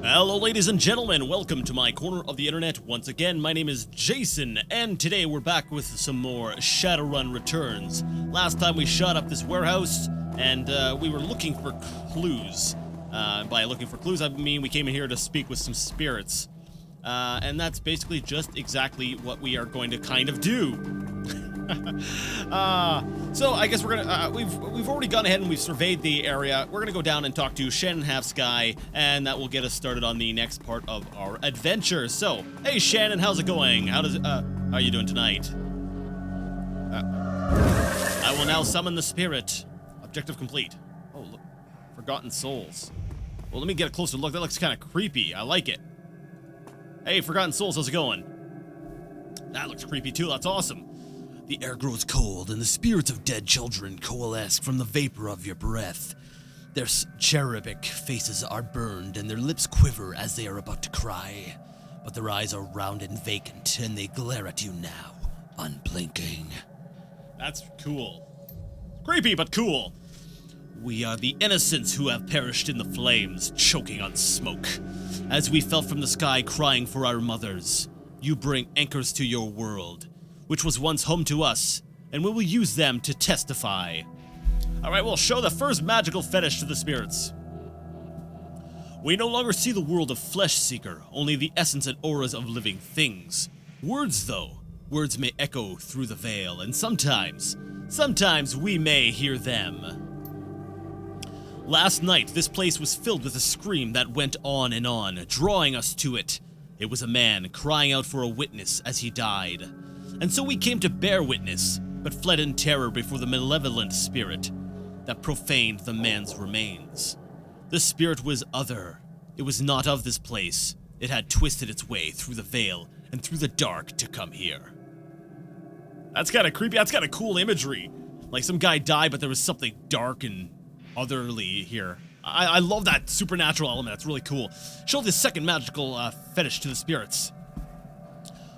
Hello ladies and gentlemen, welcome to my corner of the internet. Once again, my name is Jason, and today we're back with some more Shadowrun returns. Last time we shot up this warehouse, and we were looking for clues. By looking for clues, I mean we came in here to speak with some spirits. And that's basically just exactly what we are going to kind of do. So I guess we're gonna, we've already gone ahead and we've surveyed the area. We're gonna go down and talk to Shannon Half-Sky, and that will get us started on the next part of our adventure. So, hey Shannon, how's it going? How are you doing tonight? I will now summon the spirit. Objective complete. Oh, look, Forgotten Souls. Well, let me get a closer look. That looks kind of creepy. I like it. Hey, Forgotten Souls, how's it going? That looks creepy too. That's awesome. The air grows cold, and the spirits of dead children coalesce from the vapor of your breath. Their cherubic faces are burned, and their lips quiver as they are about to cry. But their eyes are round and vacant, and they glare at you now, unblinking. That's cool. Creepy, but cool. We are the innocents who have perished in the flames, choking on smoke. As we fell from the sky crying for our mothers, you bring anchors to your world, which was once home to us, and we will use them to testify. Alright, we'll show the first magical fetish to the spirits. We no longer see the world of Flesh Seeker, only the essence and auras of living things. Words, though. Words may echo through the veil, and sometimes we may hear them. Last night, this place was filled with a scream that went on and on, drawing us to it. It was a man crying out for a witness as he died. And so we came to bear witness, but fled in terror before the malevolent spirit that profaned the man's remains. The spirit was other. It was not of this place. It had twisted its way through the veil and through the dark to come here. That's kind of creepy. That's kind of cool imagery. Like some guy died, but there was something dark and otherly here. I love that supernatural element. That's really cool. Show the second magical fetish to the spirits.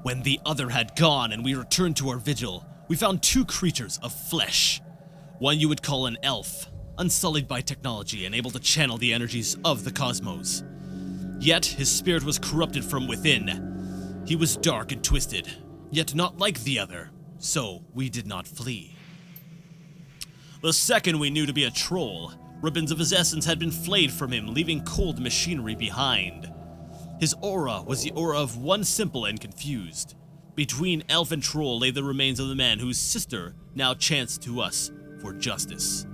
When the other had gone and we returned to our vigil, we found two creatures of flesh. One you would call an elf, unsullied by technology and able to channel the energies of the cosmos. Yet his spirit was corrupted from within. He was dark and twisted, yet not like the other, so we did not flee. The second we knew to be a troll. Ribbons of his essence had been flayed from him, leaving cold machinery behind. His aura was the aura of one simple and confused. Between elf and troll lay the remains of the man whose sister now chanced to us for justice.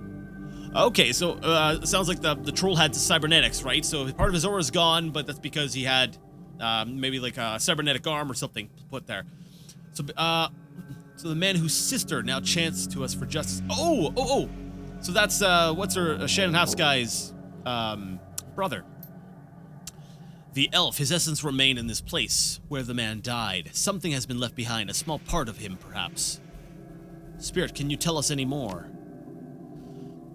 Okay, so it sounds like the troll had cybernetics, right? So part of his aura is gone, but that's because he had maybe like a cybernetic arm or something put there. So the man whose sister now chanced to us for justice. Oh! So that's what's her Shannon Half-Sky's brother. The elf, his essence remained in this place where the man died. Something has been left behind, a small part of him, perhaps. Spirit, can you tell us any more?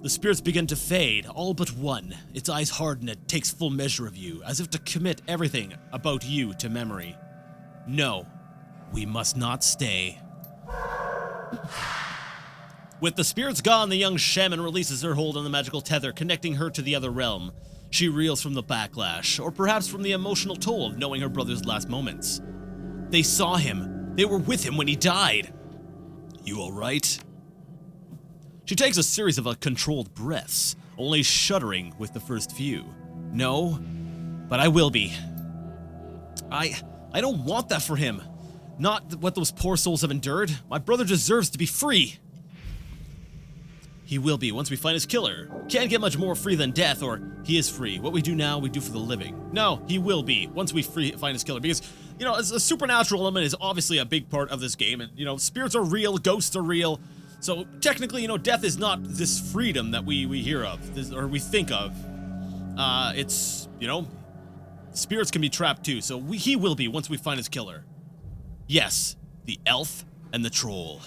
The spirits begin to fade, all but one. Its eyes harden, it takes full measure of you, as if to commit everything about you to memory. No, we must not stay. With the spirits gone, the young shaman releases her hold on the magical tether, connecting her to the other realm. She reels from the backlash, or perhaps from the emotional toll of knowing her brother's last moments. They saw him. They were with him when he died. You all right? She takes a series of controlled breaths, only shuddering with the first few. No, but I will be. I don't want that for him. Not what those poor souls have endured. My brother deserves to be free. He will be once we find his killer. Can't get much more free than death, or he is free. What we do now, we do for the living. No, he will be once we find his killer. Because, you know, a supernatural element is obviously a big part of this game. And, you know, spirits are real, ghosts are real. So, technically, you know, death is not this freedom that we hear of, or we think of. It's, you know, spirits can be trapped too. So, he will be once we find his killer. Yes, the elf and the troll.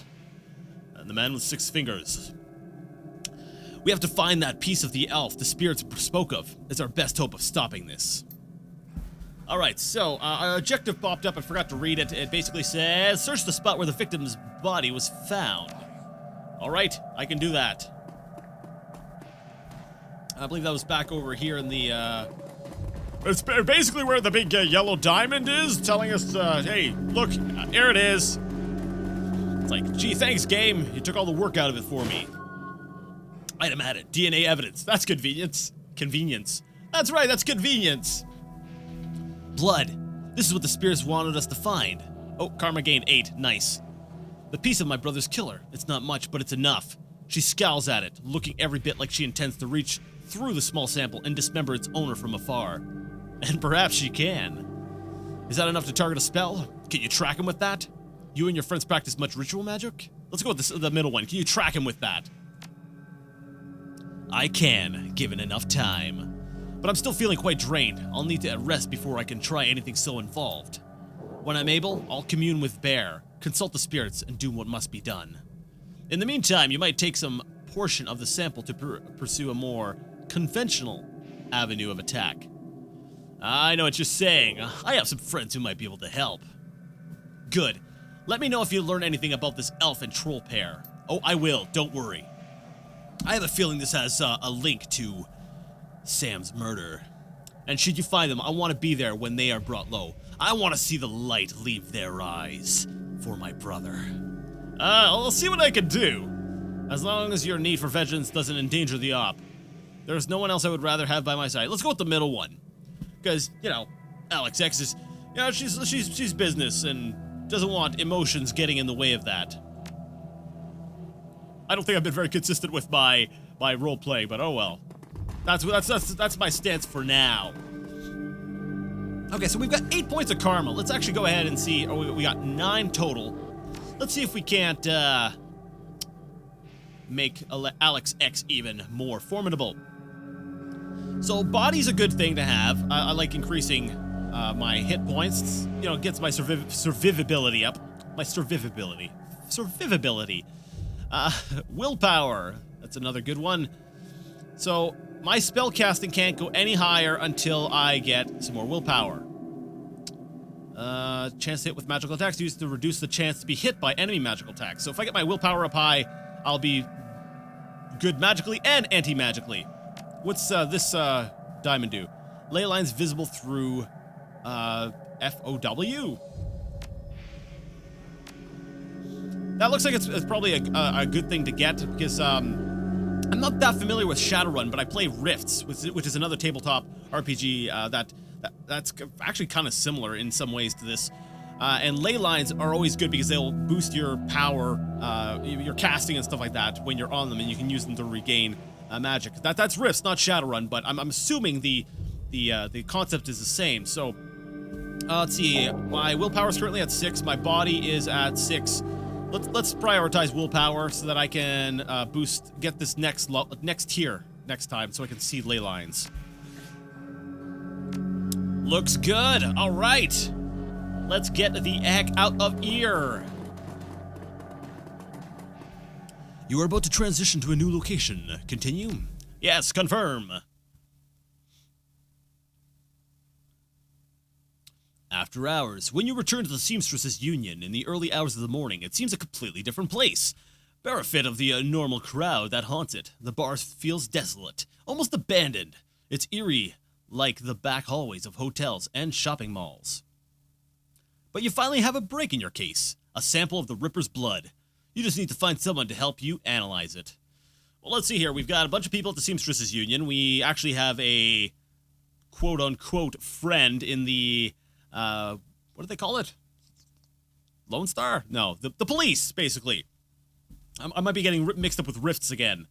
And the man with 6 fingers. We have to find that piece of the elf the spirits spoke of. It's our best hope of stopping this. Alright, so our objective popped up. I forgot to read it. It basically says, search the spot where the victim's body was found. Alright, I can do that. I believe that was back over here in the It's basically where the big yellow diamond is, telling us, hey, look, here it is. It's like, gee, thanks, game. You took all the work out of it for me. Item added. DNA evidence. That's convenience. Convenience. That's right, that's convenience. Blood. This is what the spirits wanted us to find. Oh, karma gained 8. Nice. The piece of my brother's killer. It's not much, but it's enough. She scowls at it, looking every bit like she intends to reach through the small sample and dismember its owner from afar. And perhaps she can. Is that enough to target a spell? Can you track him with that? You and your friends practice much ritual magic? Let's go with the middle one. Can you track him with that? I can, given enough time. But I'm still feeling quite drained. I'll need to rest before I can try anything so involved. When I'm able, I'll commune with Bear, consult the spirits, and do what must be done. In the meantime, you might take some portion of the sample to pursue a more conventional avenue of attack. I know what you're saying. I have some friends who might be able to help. Good. Let me know if you learn anything about this elf and troll pair. Oh, I will. Don't worry. I have a feeling this has a link to Sam's murder. And should you find them, I want to be there when they are brought low. I want to see the light leave their eyes for my brother. I'll see what I can do. As long as your need for vengeance doesn't endanger the op. There's no one else I would rather have by my side. Let's go with the middle one. Because, you know, Alex X is, you know, she's business and doesn't want emotions getting in the way of that. I don't think I've been very consistent with my role play, but oh well. That's my stance for now. Okay, so we've got 8 points of karma. Let's actually go ahead and see. Oh, we got 9 total. Let's see if we can't make Alex X even more formidable. So body's a good thing to have. I like increasing my hit points. You know, it gets my survivability up. My survivability. Willpower. That's another good one. So my spell casting can't go any higher until I get some more willpower. Chance to hit with magical attacks used to reduce the chance to be hit by enemy magical attacks. So if I get my willpower up high, I'll be good magically and anti-magically. What's this diamond do? Ley lines visible through FOW. That looks like it's probably a good thing to get because I'm not that familiar with Shadowrun, but I play Rifts, which is another tabletop RPG that's actually kind of similar in some ways to this. And ley lines are always good because they'll boost your power, your casting and stuff like that when you're on them, and you can use them to regain magic. That's Rifts, not Shadowrun, but I'm assuming the concept is the same. So let's see. My willpower is currently at 6. My body is at 6. Let's prioritize willpower so that I can get this next tier next time, so I can see ley lines. Looks good. All right. Let's get the heck out of here. You are about to transition to a new location. Continue? Yes, confirm. After hours, when you return to the Seamstresses Union in the early hours of the morning, it seems a completely different place. Berefit of the normal crowd that haunts it, the bar feels desolate, almost abandoned. It's eerie, like the back hallways of hotels and shopping malls. But you finally have a break in your case, a sample of the Ripper's blood. You just need to find someone to help you analyze it. Well, let's see here. We've got a bunch of people at the Seamstresses Union. We actually have a quote-unquote friend in the, what do they call it? Lone Star? No, the police, basically. I might be getting mixed up with Rifts again.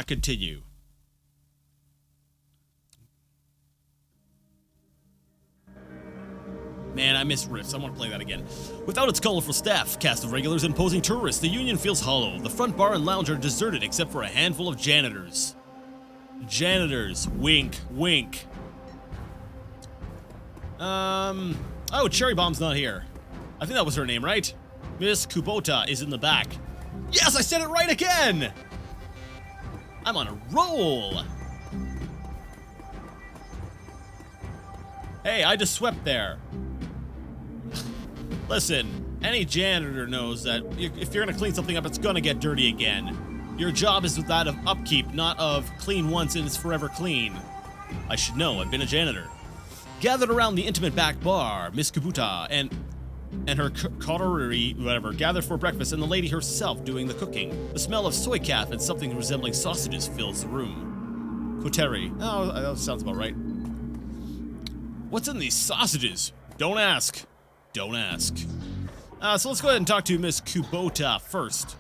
Continue. Man, I miss Rifts. I want to play that again. Without its colorful staff, cast of regulars, and posing tourists, the Union feels hollow. The front bar and lounge are deserted except for a handful of janitors. Janitors. Wink. Wink. Oh, Cherry Bomb's not here. I think that was her name, right? Miss Kubota is in the back. Yes, I said it right again! I'm on a roll! Hey, I just swept there. Listen, any janitor knows that if you're gonna clean something up, it's gonna get dirty again. Your job is that of upkeep, not of clean once and it's forever clean. I should know, I've been a janitor. Gathered around the intimate back bar, Miss Kubuta and her coterie, whatever, gathered for breakfast, and the lady herself doing the cooking. The smell of soy calf and something resembling sausages fills the room. Coterie. Oh, that sounds about right. What's in these sausages? Don't ask. Don't ask. So let's go ahead and talk to Miss Kubota first.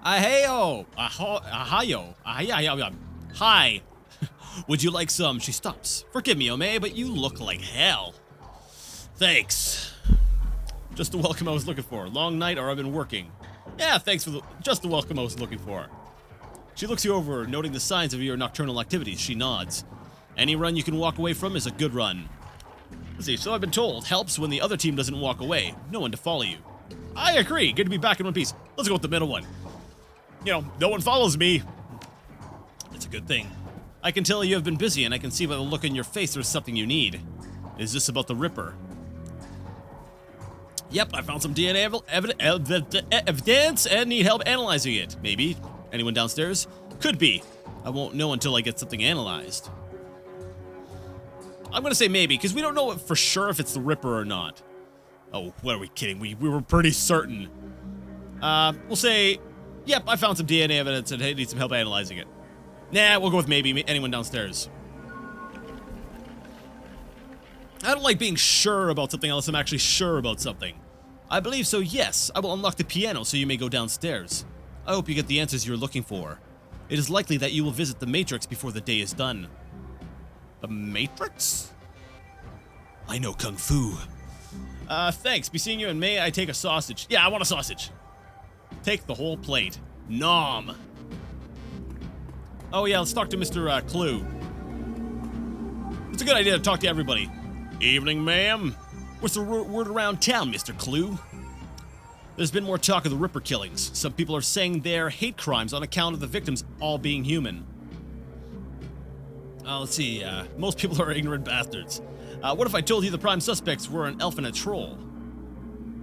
Aheyo! Ahayo! Hi! Would you like some? She stops. Forgive me, Ome, but you look like hell. Thanks. Just the welcome I was looking for. Long night or I've been working. Yeah, thanks for just the welcome I was looking for. She looks you over, noting the signs of your nocturnal activities. She nods. Any run you can walk away from is a good run. Let's see, so I've been told, helps when the other team doesn't walk away. No one to follow you. I agree. Good to be back in one piece. Let's go with the middle one. You know, no one follows me. It's a good thing. I can tell you have been busy, and I can see by the look in your face there's something you need. Is this about the Ripper? Yep, I found some DNA evidence and need help analyzing it. Maybe. Anyone downstairs? Could be. I won't know until I get something analyzed. I'm gonna say maybe, because we don't know for sure if it's the Ripper or not. Oh, what are we kidding? We were pretty certain. We'll say, yep, I found some DNA evidence and need some help analyzing it. Nah, we'll go with maybe. Anyone downstairs? I don't like being sure about something unless I'm actually sure about something. I believe so, yes. I will unlock the piano so you may go downstairs. I hope you get the answers you're looking for. It is likely that you will visit the Matrix before the day is done. The Matrix? I know Kung Fu. Thanks. Be seeing you, and may I take a sausage? Yeah, I want a sausage. Take the whole plate. Nom. Oh yeah, let's talk to Mr. Clue. It's a good idea to talk to everybody. Evening, ma'am. What's the word around town, Mr. Clue? There's been more talk of the Ripper killings. Some people are saying they're hate crimes on account of the victims all being human. Let's see, most people are ignorant bastards. What if I told you the prime suspects were an elf and a troll?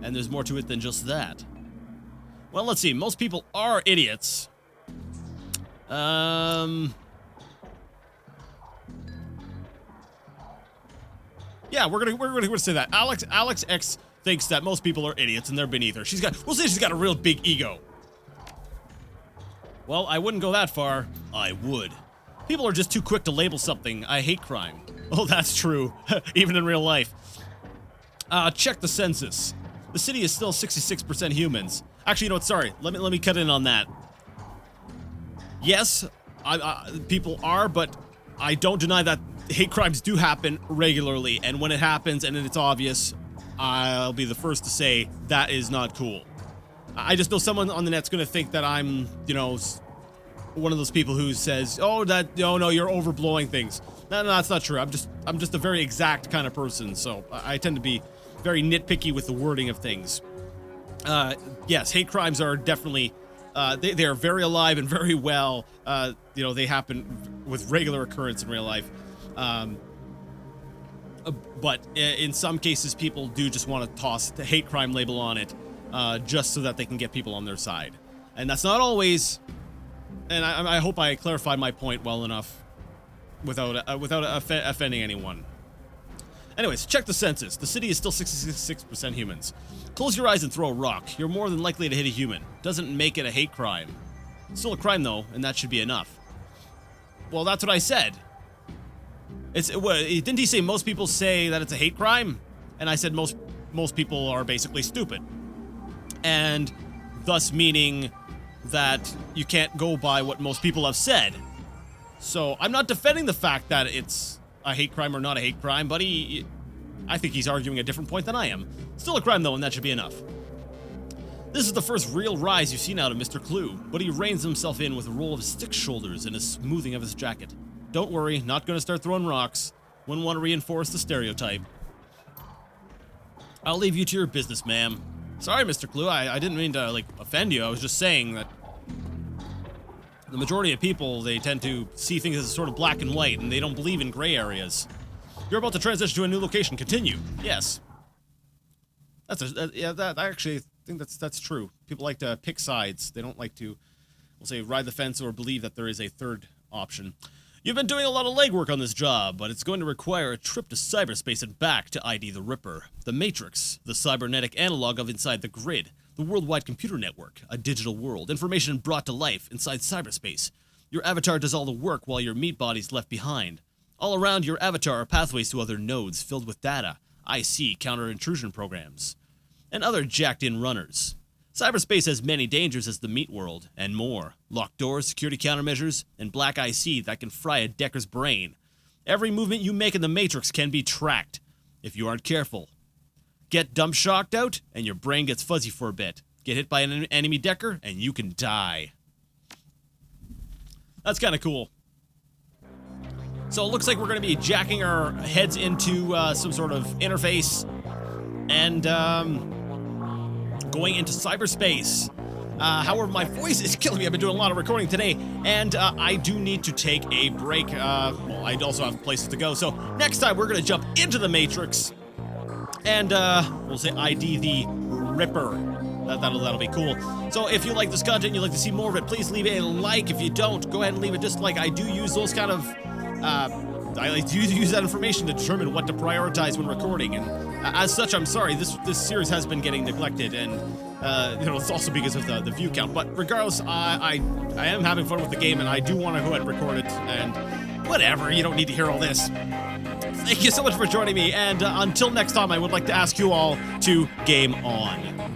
And there's more to it than just that. Well, let's see, most people are idiots. Yeah, we're gonna say that. Alex X thinks that most people are idiots and they're beneath her. We'll say she's got a real big ego. Well, I wouldn't go that far. I would. People are just too quick to label something a hate crime. Oh, that's true. Even in real life. Check the census. The city is still 66% humans. Actually, you know what? Sorry. Let me cut in on that. Yes, people are, but I don't deny that hate crimes do happen regularly, and when it happens and it's obvious, I'll be the first to say that is not cool. I just know someone on the net's gonna think that I'm, you know, one of those people who says, "Oh, no, you're overblowing things." No, that's not true. I'm just a very exact kind of person, so I tend to be very nitpicky with the wording of things. Yes, hate crimes are definitely. They are very alive and very well. You know, they happen with regular occurrence in real life. But in some cases, people do just want to toss the hate crime label on it, just so that they can get people on their side. And that's not always, and I hope I clarified my point well enough without offending anyone. Anyways, check the census. The city is still 66% humans. Close your eyes and throw a rock. You're more than likely to hit a human. Doesn't make it a hate crime. Still a crime, though, and that should be enough. Well, that's what I said. Didn't he say most people say that it's a hate crime? And I said most people are basically stupid. And thus meaning that you can't go by what most people have said. So I'm not defending the fact that it's a hate crime or not a hate crime, but I think he's arguing a different point than I am. Still a crime, though, and that should be enough. This is the first real rise you've seen out of Mr. Clue, but he reins himself in with a roll of his thick shoulders and a smoothing of his jacket. Don't worry, not gonna start throwing rocks. Wouldn't want to reinforce the stereotype. I'll leave you to your business, ma'am. Sorry, Mr. Clue, I didn't mean to, offend you. I was just saying that the majority of people, they tend to see things as sort of black and white, and they don't believe in gray areas. You're about to transition to a new location. Continue. Yes. I actually think that's true. People like to pick sides. They don't like to, we'll say, ride the fence or believe that there is a third option. You've been doing a lot of legwork on this job, but it's going to require a trip to cyberspace and back to ID the Ripper. The Matrix, the cybernetic analog of inside the grid, the worldwide computer network, a digital world, information brought to life inside cyberspace. Your avatar does all the work while your meat body's left behind. All around your avatar are pathways to other nodes filled with data, IC counter-intrusion programs, and other jacked-in runners. Cyberspace has many dangers as the meat world, and more. Locked doors, security countermeasures, and black IC that can fry a Decker's brain. Every movement you make in the Matrix can be tracked, if you aren't careful. Get dump shocked out, and your brain gets fuzzy for a bit. Get hit by an enemy Decker, and you can die. That's kind of cool. So it looks like we're going to be jacking our heads into some sort of interface, and going into cyberspace. However, my voice is killing me. I've been doing a lot of recording today, and I do need to take a break. Well, I also have places to go. So next time, we're going to jump into the Matrix, and we'll say ID the Ripper. That'll be cool. So if you like this content and you'd like to see more of it, please leave a like. If you don't, go ahead and leave a dislike. I do use those kind of... I like to use that information to determine what to prioritize when recording, and as such, I'm sorry, this series has been getting neglected, and it's also because of the view count. But regardless, I am having fun with the game, and I do want to go ahead and record it, and whatever, you don't need to hear all this. Thank you so much for joining me, and until next time, I would like to ask you all to game on.